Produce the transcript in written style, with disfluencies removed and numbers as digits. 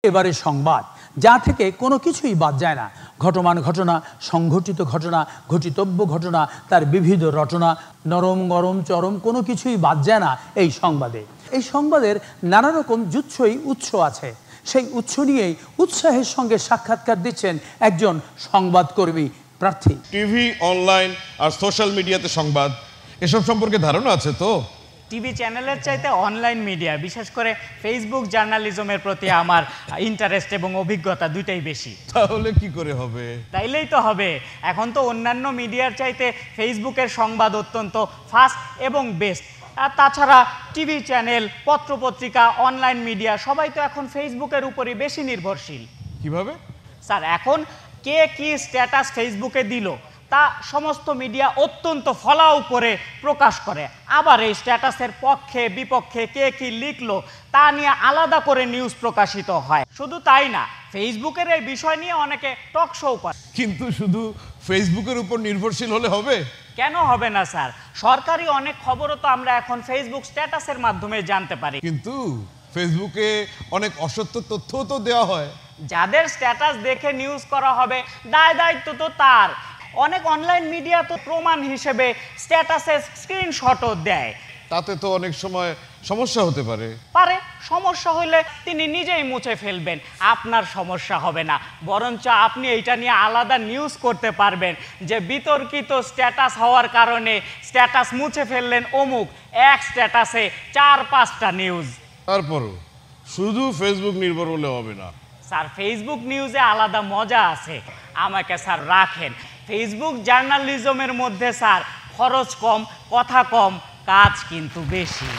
এবারে সংবাদ, যা থেকে কোনো কিছুই বাদ যায় না। ঘটমান ঘটনা, সংঘটিত ঘটনা, ঘটিতব্য ঘটনা, তার বিবিধ রটনা, নরম গরম চরম কোনো কিছুই বাদ যায় না এই সংবাদে। এই সংবাদের নানা রকম যুচ্ছই উৎস আছে। সেই উৎস নিয়েই উৎসাহের সঙ্গে সাক্ষাৎকার দিচ্ছেন একজন সংবাদকর্মী প্রার্থী। টিভি, অনলাইন আর সোশ্যাল মিডিয়াতে সংবাদ, এসব সম্পর্কে ধারণা আছে তো? টিভি চ্যানেলের চাইতে অনলাইন মিডিয়া, বিশেষ করে ফেসবুক জার্নালিজমের প্রতি আমার ইন্টারেস্ট এবং অভিজ্ঞতা দুইটাই বেশি। তাহলে কি করে হবে? তাইলেই তো হবে। এখন তো অন্যান্য মিডিয়ার চাইতে ফেসবুকের সংবাদ অত্যন্ত ফাস্ট এবং বেস্ট। আর তাছাড়া টিভি চ্যানেল, পত্রপত্রিকা, অনলাইন মিডিয়া সবাই তো এখন ফেসবুকের উপরই বেশি নির্ভরশীল। কিভাবে? স্যার, এখন কে কি স্ট্যাটাস ফেসবুকে দিল তা সমস্ত মিডিয়া অত্যন্ত ফলাও করে প্রকাশ করে। আবার এই স্ট্যাটাসের পক্ষে বিপক্ষে কে কি লিখলো তা নিয়ে আলাদা করে নিউজ প্রকাশিত হয়। শুধু তাই না, ফেসবুকের এই বিষয় নিয়ে অনেকে টক শো করে। কিন্তু শুধু ফেসবুকের উপর নির্ভরশীল হলে হবে? কেন হবে না স্যার? সরকারি অনেক খবরও তো আমরা এখন ফেসবুক স্ট্যাটাসের মাধ্যমে জানতে পারি। কিন্তু ফেসবুকে অনেক অসত্য তথ্যও তো দেওয়া হয়। যাদের স্ট্যাটাস দেখে নিউজ করা হবে, দায়িত্ব তো তার। অনেক অনলাইন মিডিয়া তো প্রমাণ হিসেবে স্ট্যাটাসের স্ক্রিনশটও দেয়। তাতে তো অনেক সময় সমস্যা হতে পারে। সমস্যা হলে তিনি নিজেই মুছে ফেলবেন, আপনার সমস্যা হবে না। বরঞ্চ আপনি এইটা নিয়ে আলাদা নিউজ করতে পারবেন যে বিতর্কিত স্ট্যাটাস হওয়ার কারণে স্ট্যাটাস মুছে ফেললেন অমুক, এক স্ট্যাটাসে 4-5টা নিউজ। তারপরও শুধু ফেসবুক নির্ভর হলে হবে না স্যার। ফেসবুক নিউজে আলাদা মজা আছে। আমাকে স্যার রাখেন। ফেসবুক জার্নালিজমের মধ্যে স্যার খরচ কম, কথা কম, কাজ কিন্তু বেশি।